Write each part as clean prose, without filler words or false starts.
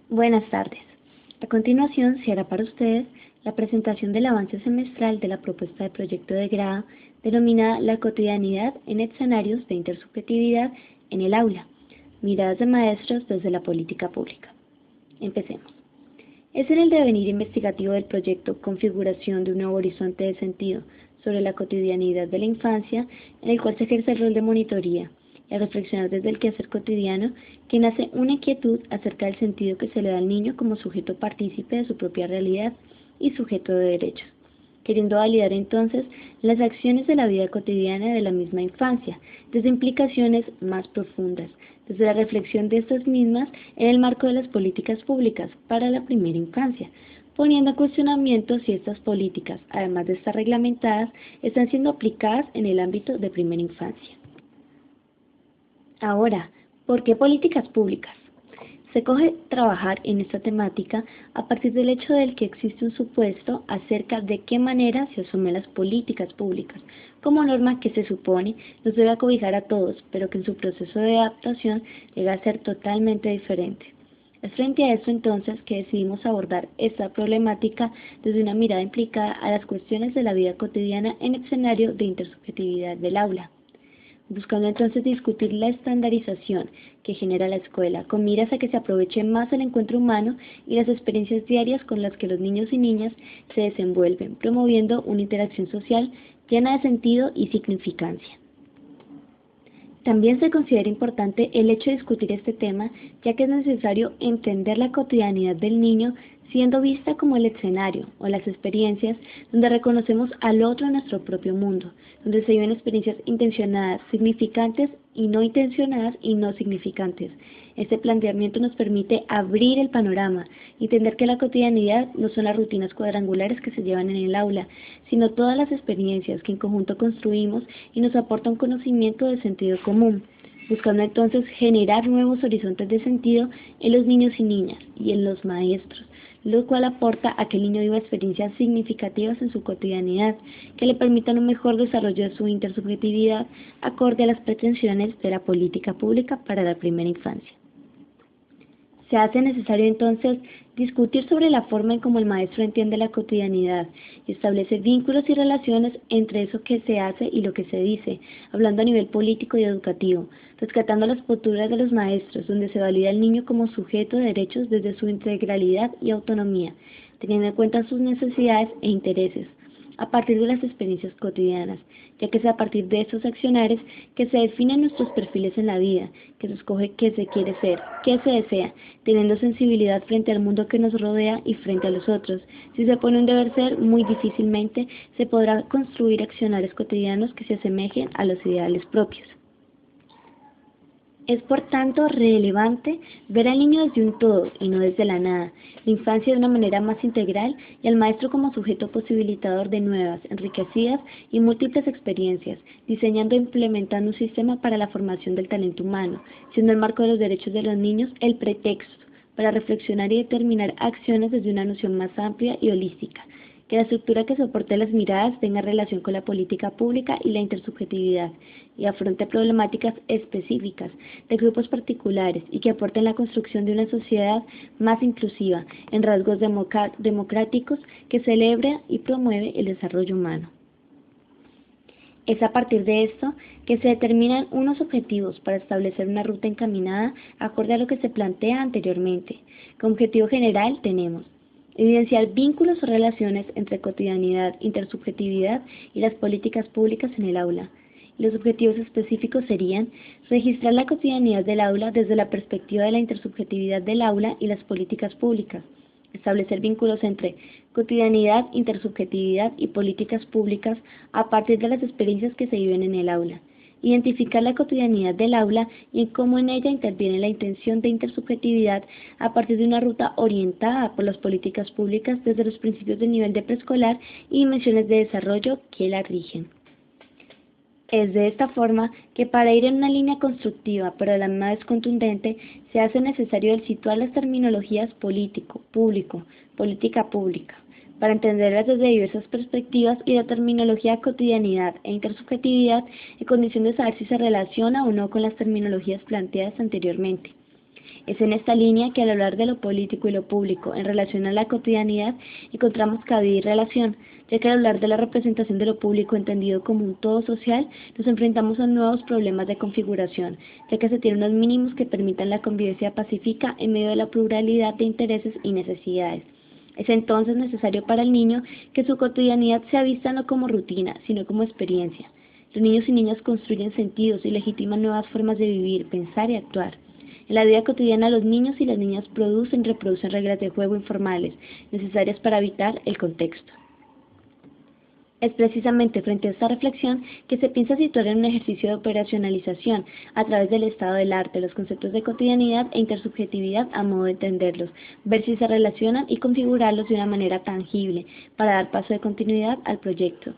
Buenas tardes. A continuación se hará para ustedes la presentación del avance semestral de la propuesta de proyecto de grado denominada La cotidianidad en escenarios de intersubjetividad en el aula, miradas de maestros desde la política pública. Empecemos. Es en el devenir investigativo del proyecto Configuración de un nuevo horizonte de sentido sobre la cotidianidad de la infancia, en el cual se ejerce el rol de monitoría y a reflexionar desde el quehacer cotidiano, que nace una inquietud acerca del sentido que se le da al niño como sujeto partícipe de su propia realidad y sujeto de derechos, queriendo validar entonces las acciones de la vida cotidiana de la misma infancia, desde implicaciones más profundas, desde la reflexión de estas mismas en el marco de las políticas públicas para la primera infancia, poniendo en cuestionamiento si estas políticas, además de estar reglamentadas, están siendo aplicadas en el ámbito de primera infancia. Ahora, ¿por qué políticas públicas? Se coge trabajar en esta temática a partir del hecho de que existe un supuesto acerca de qué manera se asumen las políticas públicas, como norma que se supone nos debe acobijar a todos, pero que en su proceso de adaptación llega a ser totalmente diferente. Es frente a esto entonces que decidimos abordar esta problemática desde una mirada implicada a las cuestiones de la vida cotidiana en el escenario de intersubjetividad del aula, buscando entonces discutir la estandarización que genera la escuela, con miras a que se aproveche más el encuentro humano y las experiencias diarias con las que los niños y niñas se desenvuelven, promoviendo una interacción social llena de sentido y significancia. También se considera importante el hecho de discutir este tema, ya que es necesario entender la cotidianidad del niño siendo vista como el escenario o las experiencias donde reconocemos al otro en nuestro propio mundo, donde se viven experiencias intencionadas, significantes y no intencionadas y no significantes. Este planteamiento nos permite abrir el panorama, entender que la cotidianidad no son las rutinas cuadrangulares que se llevan en el aula, sino todas las experiencias que en conjunto construimos y nos aporta un conocimiento de sentido común, buscando entonces generar nuevos horizontes de sentido en los niños y niñas y en los maestros, lo cual aporta a que el niño viva experiencias significativas en su cotidianidad, que le permitan un mejor desarrollo de su intersubjetividad acorde a las pretensiones de la política pública para la primera infancia. Se hace necesario entonces discutir sobre la forma en cómo el maestro entiende la cotidianidad y establece vínculos y relaciones entre eso que se hace y lo que se dice, hablando a nivel político y educativo, rescatando las posturas de los maestros, donde se valida al niño como sujeto de derechos desde su integralidad y autonomía, teniendo en cuenta sus necesidades e intereses, a partir de las experiencias cotidianas, ya que es a partir de estos accionares que se definen nuestros perfiles en la vida, que se escoge qué se quiere ser, qué se desea, teniendo sensibilidad frente al mundo que nos rodea y frente a los otros. Si se pone un deber ser, muy difícilmente se podrá construir accionares cotidianos que se asemejen a los ideales propios. Es por tanto relevante ver al niño desde un todo y no desde la nada, la infancia de una manera más integral y al maestro como sujeto posibilitador de nuevas, enriquecidas y múltiples experiencias, diseñando e implementando un sistema para la formación del talento humano, siendo el marco de los derechos de los niños el pretexto para reflexionar y determinar acciones desde una noción más amplia y holística, que la estructura que soporte las miradas tenga relación con la política pública y la intersubjetividad, y afronte problemáticas específicas de grupos particulares y que aporten la construcción de una sociedad más inclusiva en rasgos democráticos que celebre y promueve el desarrollo humano. Es a partir de esto que se determinan unos objetivos para establecer una ruta encaminada acorde a lo que se plantea anteriormente. Como objetivo general tenemos evidenciar vínculos o relaciones entre cotidianidad, intersubjetividad y las políticas públicas en el aula. Los objetivos específicos serían registrar la cotidianidad del aula desde la perspectiva de la intersubjetividad del aula y las políticas públicas, establecer vínculos entre cotidianidad, intersubjetividad y políticas públicas a partir de las experiencias que se viven en el aula, identificar la cotidianidad del aula y en cómo en ella interviene la intención de intersubjetividad a partir de una ruta orientada por las políticas públicas desde los principios del nivel de preescolar y dimensiones de desarrollo que la rigen. Es de esta forma que para ir en una línea constructiva, pero a la misma vez contundente, se hace necesario el situar las terminologías político, público, política pública, para entenderlas desde diversas perspectivas y la terminología cotidianidad e intersubjetividad en condición de saber si se relaciona o no con las terminologías planteadas anteriormente. Es en esta línea que al hablar de lo político y lo público en relación a la cotidianidad encontramos cabida y relación, ya que al hablar de la representación de lo público entendido como un todo social, nos enfrentamos a nuevos problemas de configuración, ya que se tienen unos mínimos que permitan la convivencia pacífica en medio de la pluralidad de intereses y necesidades. Es entonces necesario para el niño que su cotidianidad sea vista no como rutina, sino como experiencia. Los niños y niñas construyen sentidos y legitiman nuevas formas de vivir, pensar y actuar. En la vida cotidiana los niños y las niñas producen y reproducen reglas de juego informales, necesarias para evitar el contexto. Es precisamente frente a esta reflexión que se piensa situar en un ejercicio de operacionalización a través del estado del arte, los conceptos de cotidianidad e intersubjetividad a modo de entenderlos, ver si se relacionan y configurarlos de una manera tangible para dar paso de continuidad al proyecto.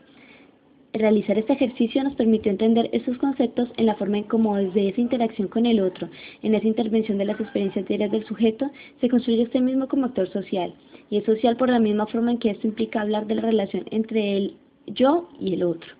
Realizar este ejercicio nos permitió entender estos conceptos en la forma en cómo desde esa interacción con el otro, en esa intervención de las experiencias diarias del sujeto, se construye este mismo como actor social, y es social por la misma forma en que esto implica hablar de la relación entre el yo y el otro.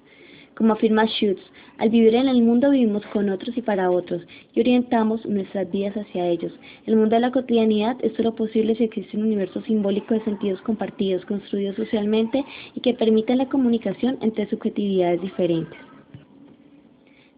Como afirma Schutz, al vivir en el mundo vivimos con otros y para otros, y orientamos nuestras vidas hacia ellos. El mundo de la cotidianidad es solo posible si existe un universo simbólico de sentidos compartidos, construidos socialmente y que permitan la comunicación entre subjetividades diferentes.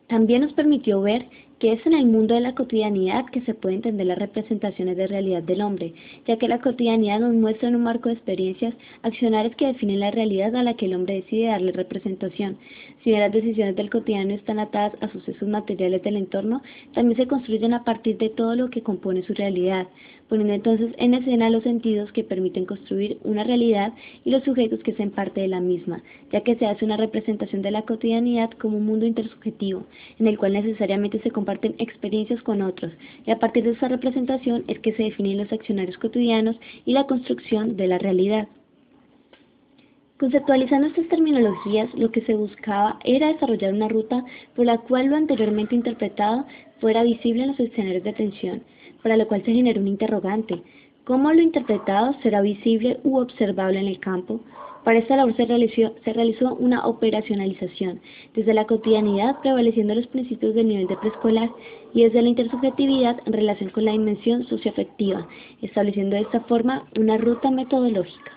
También nos permitió ver que es en el mundo de la cotidianidad que se puede entender las representaciones de realidad del hombre, ya que la cotidianidad nos muestra en un marco de experiencias accionarias que definen la realidad a la que el hombre decide darle representación. Si bien las decisiones del cotidiano están atadas a sucesos materiales del entorno, también se construyen a partir de todo lo que compone su realidad, poniendo entonces en escena los sentidos que permiten construir una realidad y los sujetos que sean parte de la misma, ya que se hace una representación de la cotidianidad como un mundo intersubjetivo, en el cual necesariamente se comparten experiencias con otros, y a partir de esa representación es que se definen los accionarios cotidianos y la construcción de la realidad. Conceptualizando estas terminologías, lo que se buscaba era desarrollar una ruta por la cual lo anteriormente interpretado fuera visible en los escenarios de atención, para lo cual se generó un interrogante: ¿cómo lo interpretado será visible u observable en el campo? Para esta labor se realizó una operacionalización, desde la cotidianidad prevaleciendo los principios del nivel de preescolar y desde la intersubjetividad en relación con la dimensión socioafectiva, estableciendo de esta forma una ruta metodológica.